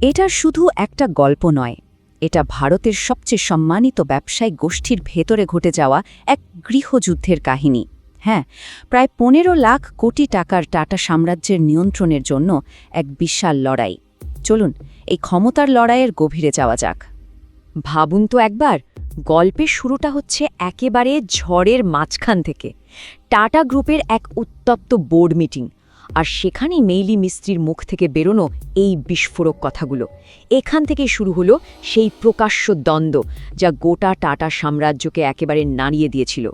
এটা শুধু একটা গল্প নয়, এটা ভারতের সবচেয়ে সম্মানিত ব্যবসায়িক গোষ্ঠীর ভেতরে ঘটে যাওয়া এক গৃহযুদ্ধের কাহিনী। হ্যাঁ, প্রায় 15 লাখ কোটি টাকার টাটা সাম্রাজ্যের নিয়ন্ত্রণের জন্য এক বিশাল লড়াই। চলুন এই ক্ষমতার লড়াইয়ের গভীরে যাওয়া যাক। ভাবুন তো একবার, গল্পের শুরুটা হচ্ছে একেবারে ঝড়ের মাঝখান থেকে। টাটা গ্রুপের এক উত্তপ্ত বোর্ড মিটিং, আর সেখানেই মেইলি মিস্ত্রির মুখ থেকে বেরোনো এই বিস্ফোরক কথাগুলো। এখান থেকে শুরু হলো সেই প্রকাশ্য দ্বন্দ্ব যা গোটা টাটা সাম্রাজ্যকে একেবারে নাড়িয়ে দিয়েছিল।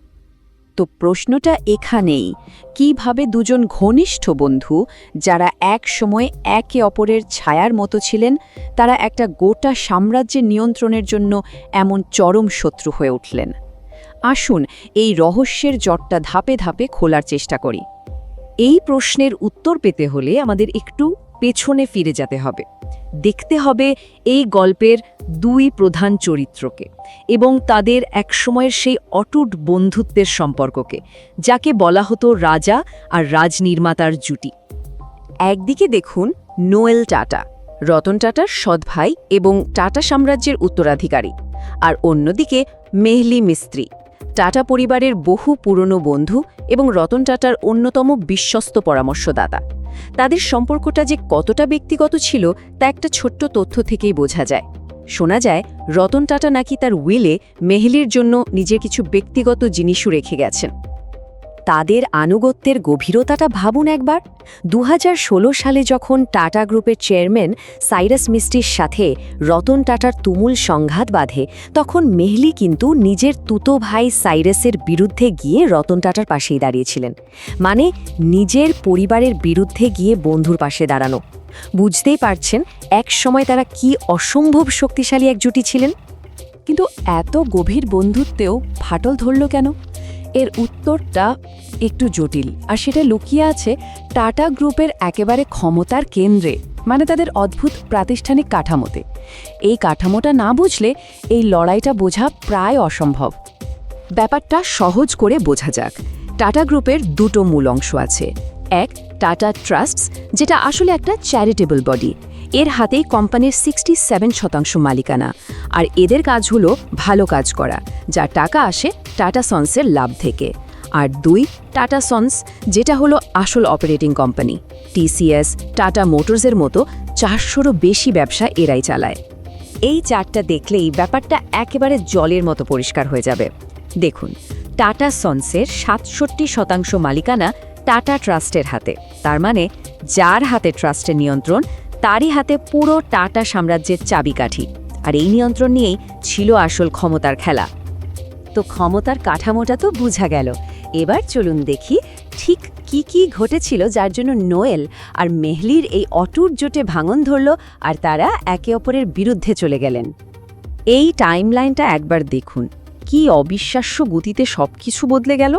তো প্রশ্নটা এখানেই, কিভাবে দুজন ঘনিষ্ঠ বন্ধু যারা এক সময় একে অপরের ছায়ার মতো ছিলেন, তারা একটা গোটা সাম্রাজ্যের নিয়ন্ত্রণের জন্য এমন চরম শত্রু হয়ে উঠলেন? আসুন এই রহস্যের জটটা ধাপে ধাপে খোলার চেষ্টা করি। এই প্রশ্নের উত্তর পেতে হলে আমাদের একটু পেছনে ফিরে যেতে হবে। দেখতে হবে এই গল্পের দুই প্রধান চরিত্রকে এবং তাদের একসময়ের সেই অটুট বন্ধুত্বের সম্পর্ককে, যাকে বলা হতো রাজা আর রাজনির্মাতার জুটি। একদিকে দেখুন নোয়েল টাটা, রতন টাটার সৎ ভাই এবং টাটা সাম্রাজ্যের উত্তরাধিকারী, আর অন্যদিকে মেহলি মিস্ত্রি, টাটা পরিবারের বহু পুরনো বন্ধু এবং রতন টাটার অন্যতম বিশ্বস্ত পরামর্শদাতা। তাদের সম্পর্কটা যে কতটা ব্যক্তিগত ছিল তা একটা ছোট্ট তথ্য থেকেই বোঝা যায়। শোনা যায় রতন টাটা নাকি তার উইলে মেহলির জন্য নিজের কিছু ব্যক্তিগত জিনিসও রেখে গেছেন। তাদের আনুগত্যের গভীরতাটা ভাবুন একবার। 2016 সালে যখন টাটা গ্রুপের চেয়ারম্যান সাইরাস মিস্ত্রির সাথে রতন টাটার তুমুল সংঘাত বাঁধে, তখন মেহলি কিন্তু নিজের তুতো ভাই সাইরাসের বিরুদ্ধে গিয়ে রতন টাটার পাশেই দাঁড়িয়েছিলেন। মানে নিজের পরিবারের বিরুদ্ধে গিয়ে বন্ধুর পাশে দাঁড়ানো। বুঝতেই পারছেন এক সময় তারা কি অসম্ভব শক্তিশালী এক জুটি ছিলেন। কিন্তু এত গভীর বন্ধুত্বেও ফাটল ধরল কেন? এর উত্তরটা একটু জটিল, আর সেটা লুকিয়ে আছে টাটা গ্রুপের একেবারে ক্ষমতার কেন্দ্রে, মানে তাদের অদ্ভুত প্রাতিষ্ঠানিক কাঠামোতে। এই কাঠামোটা না বুঝলে এই লড়াইটা বোঝা প্রায় অসম্ভব। ব্যাপারটা সহজ করে বোঝা যাক। টাটা গ্রুপের দুটো মূল অংশ আছে। এক, টাটা ট্রাস্টস, যেটা আসলে একটা চ্যারিটেবল বডি। এর হাতেই কোম্পানির 67% মালিকানা, আর এদের কাজ হলো ভালো কাজ করা, যা টাকা আসে টাটা সন্সের লাভ থেকে। আর দুই, টাটা সন্স, যেটা হলো আসল অপারেটিং কোম্পানি। টিসিএস, টাটা মোটরসের মতো 400রও বেশি ব্যবসা এরাই চালায়। এই চারটা দেখলেই ব্যাপারটা একেবারে জলের মতো পরিষ্কার হয়ে যাবে। দেখুন, টাটা সন্সের 67% মালিকানা টাটা ট্রাস্টের হাতে। তার মানে যার হাতে ট্রাস্টের নিয়ন্ত্রণ, তারই হাতে পুরো টাটা সাম্রাজ্যের চাবিকাঠি। আর এই নিয়ন্ত্রণ নিয়েই ছিল আসল ক্ষমতার খেলা। তো ক্ষমতার কাঠামোটা তো বোঝা গেল। এবার চলুন দেখি ঠিক কি ঘটেছিল যার জন্য নোয়েল আর মেহলির এই অটুট জোটে ভাঙন ধরল আর তারা একে অপরের বিরুদ্ধে চলে গেলেন। এই টাইমলাইনটা একবার দেখুন, কি অবিশ্বাস্য গতিতে সবকিছু বদলে গেল।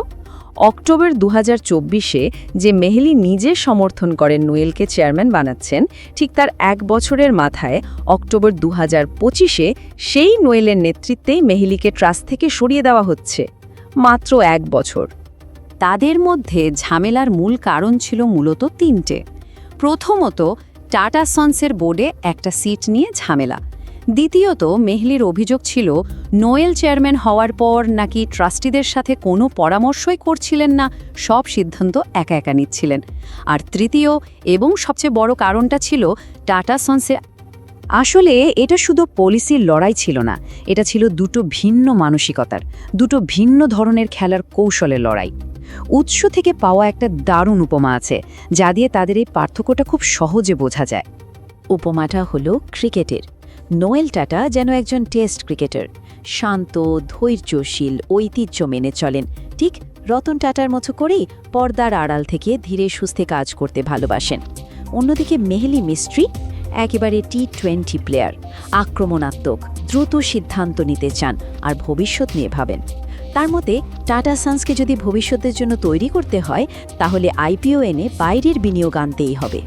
অক্টোবর 2024-এ যে মেহলি নিজে সমর্থন করেন নোয়েলকে চেয়ারম্যান বানাচ্ছেন, ঠিক তার 1 বছরের মাথায় অক্টোবর 2025-এ সেই নোয়েলের নেতৃত্বেই মেহলিকে ট্রাস্ট থেকে সরিয়ে দেওয়া হচ্ছে। মাত্র 1 বছর। তাদের মধ্যে ঝামেলার মূল কারণ ছিল মূলত 3টে। প্রথমত, টাটা সন্সের বোর্ডে একটা সিট নিয়ে ঝামেলা। দ্বিতীয়ত, মেহলির অভিযোগ ছিল নোয়েল চেয়ারম্যান হওয়ার পর নাকি ট্রাস্টিদের সাথে কোনো পরামর্শই করছিলেন না, সব সিদ্ধান্ত একা একা নিচ্ছিলেন। আর তৃতীয় এবং সবচেয়ে বড় কারণটা ছিল টাটা সন্সে। আসলে এটা শুধু পলিসির লড়াই ছিল না, এটা ছিল দুটো ভিন্ন মানসিকতার, দুটো ভিন্ন ধরনের খেলার কৌশলের লড়াই। উৎস থেকে পাওয়া একটা দারুণ উপমা আছে, যা দিয়ে তাদের এই পার্থক্যটা খুব সহজে বোঝা যায়। উপমাটা হলো ক্রিকেটের। নোয়েল টাটা যেন একজন টেস্ট ক্রিকেটার, শান্ত, ধৈর্যশীল, ঐতিহ্য মেনে চলেন। ঠিক রতন টাটার মতো করেই পর্দার আড়াল থেকে ধীরে সুস্থে কাজ করতে ভালোবাসেন। অন্যদিকে মেহলি মিস্ত্রি একেবারে T20 প্লেয়ার, আক্রমণাত্মক, দ্রুত সিদ্ধান্ত নিতে চান আর ভবিষ্যৎ নিয়ে ভাবেন। তার মতে টাটা সন্সকে যদি ভবিষ্যতের জন্য তৈরি করতে হয়, তাহলে IPO এনে বাইরের বিনিয়োগ আনতেই হবে।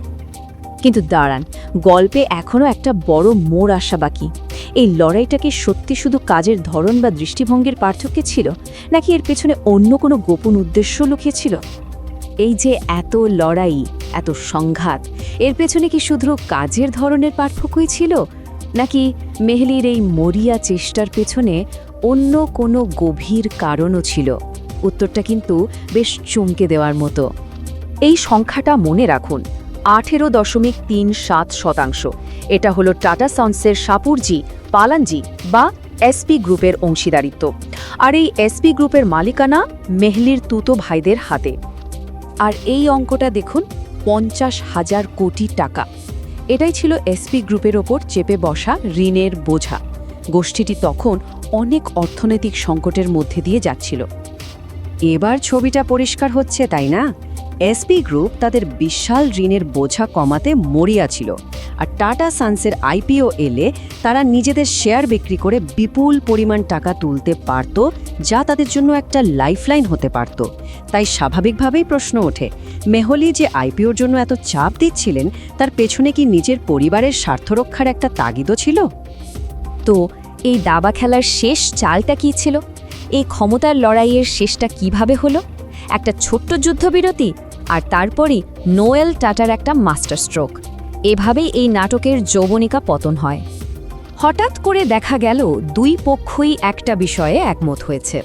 কিন্তু দাঁড়ান, গল্পে এখনও একটা বড় মোড় আসা বাকি। এই লড়াইটাকে সত্যি শুধু কাজের ধরন বা দৃষ্টিভঙ্গির পার্থক্য ছিল, নাকি এর পেছনে অন্য কোনো গোপন উদ্দেশ্য লুকিয়ে ছিল? এই যে এত লড়াই, এত সংঘাত, এর পেছনে কি শুধু কাজের ধরনের পার্থক্যই ছিল, নাকি মেহলির এই মরিয়া চেষ্টার পেছনে অন্য কোনো গভীর কারণও ছিল? উত্তরটা কিন্তু বেশ চমকে দেওয়ার মতো। এই সংখ্যাটা মনে রাখুন, 18.37%। এটা হলো টাটা সন্সের সাপুরজি, পালানজি বা এসপি গ্রুপের অংশীদারিত্ব। আর এই এসপি গ্রুপের মালিকানা মেহলির তুতো ভাইদের হাতে। আর এই অঙ্কটা দেখুন, 50,000 কোটি টাকা। এটাই ছিল এসপি গ্রুপের ওপর চেপে বসা ঋণের বোঝা। গোষ্ঠীটি তখন অনেক অর্থনৈতিক সংকটের মধ্যে দিয়ে যাচ্ছিল। এবার ছবিটা পরিষ্কার হচ্ছে, তাই না? এসপি গ্রুপ তাদের বিশাল ঋণের বোঝা কমাতে মরিয়া ছিল, আর টাটা সন্সের আইপিও এলে তারা নিজেদের শেয়ার বিক্রি করে বিপুল পরিমাণ টাকা তুলতে পারত, যা তাদের জন্য একটা লাইফলাইন হতে পারত। তাই স্বাভাবিকভাবেই প্রশ্ন ওঠে, মেহলি যে আইপিওর জন্য এত চাপ দিচ্ছিলেন, তার পেছনে কি নিজের পরিবারের স্বার্থরক্ষার একটা তাগিদও ছিল? তো এই দাবা খেলার শেষ চালটা কী ছিল? এই ক্ষমতার লড়াইয়ের শেষটা কিভাবে হলো? একটা ছোট্ট যুদ্ধবিরতি, আর তারপরই নোয়েল টাটার একটা মাস্টার স্ট্রোক। এভাবেই এই নাটকের যৌবনিকা পতন হয়। হঠাৎ করে দেখা গেল দুই পক্ষই একটা বিষয়ে একমত হয়েছে।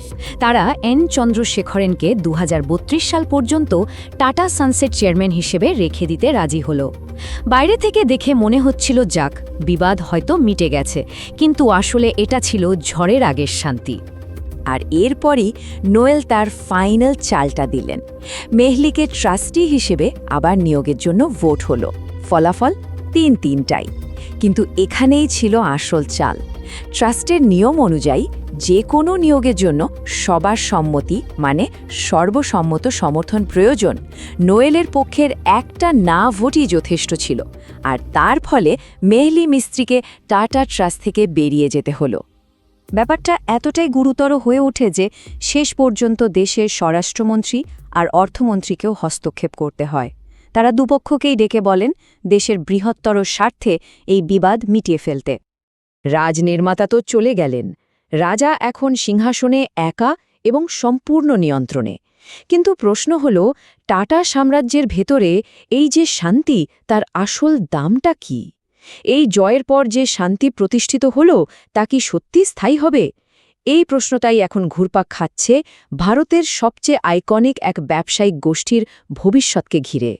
তারা এন চন্দ্রশেখরেনকে 2032 সাল পর্যন্ত টাটা সন্সের চেয়ারম্যান হিসেবে রেখে দিতে রাজি হলো। বাইরে থেকে দেখে মনে হচ্ছিল যাক, বিবাদ হয়তো মিটে গেছে, কিন্তু আসলে এটা ছিল ঝড়ের আগের শান্তি। আর এরপরই নোয়েল তার ফাইনাল চালটা দিলেন। মেহলিকে ট্রাস্টি হিসেবে আবার নিয়োগের জন্য ভোট হলো। ফলাফল 3-3টাই। কিন্তু এখানেই ছিল আসল চাল। ট্রাস্টের নিয়ম অনুযায়ী যে কোনো নিয়োগের জন্য সবার সম্মতি, মানে সর্বসম্মত সমর্থন প্রয়োজন। নোয়েলের পক্ষের একটা না ভোটই যথেষ্ট ছিল, আর তার ফলে মেহলি মিস্ত্রিকে টাটা ট্রাস্ট থেকে বেরিয়ে যেতে হলো। ব্যাপারটা এতটাই গুরুতর হয়ে ওঠে যে শেষ পর্যন্ত দেশের স্বরাষ্ট্রমন্ত্রী আর অর্থমন্ত্রীকেও হস্তক্ষেপ করতে হয়। তারা দুপক্ষকেই ডেকে বলেন দেশের বৃহত্তর স্বার্থে এই বিবাদ মিটিয়ে ফেলতে। রাজনির্মাতা তো চলে গেলেন, রাজা এখন সিংহাসনে একা এবং সম্পূর্ণ নিয়ন্ত্রণে। কিন্তু প্রশ্ন হল, টাটা সাম্রাজ্যের ভেতরে এই যে শান্তি, তার আসল দামটা কি? এই জয়ের পর যে শান্তি প্রতিষ্ঠিত হল, তা কি সত্যি স্থায়ী হবে? এই প্রশ্নটাই এখন ঘুরপাক খাচ্ছে ভারতের সবচেয়ে আইকনিক এক ব্যবসায়িক গোষ্ঠীর ভবিষ্যৎকে ঘিরে।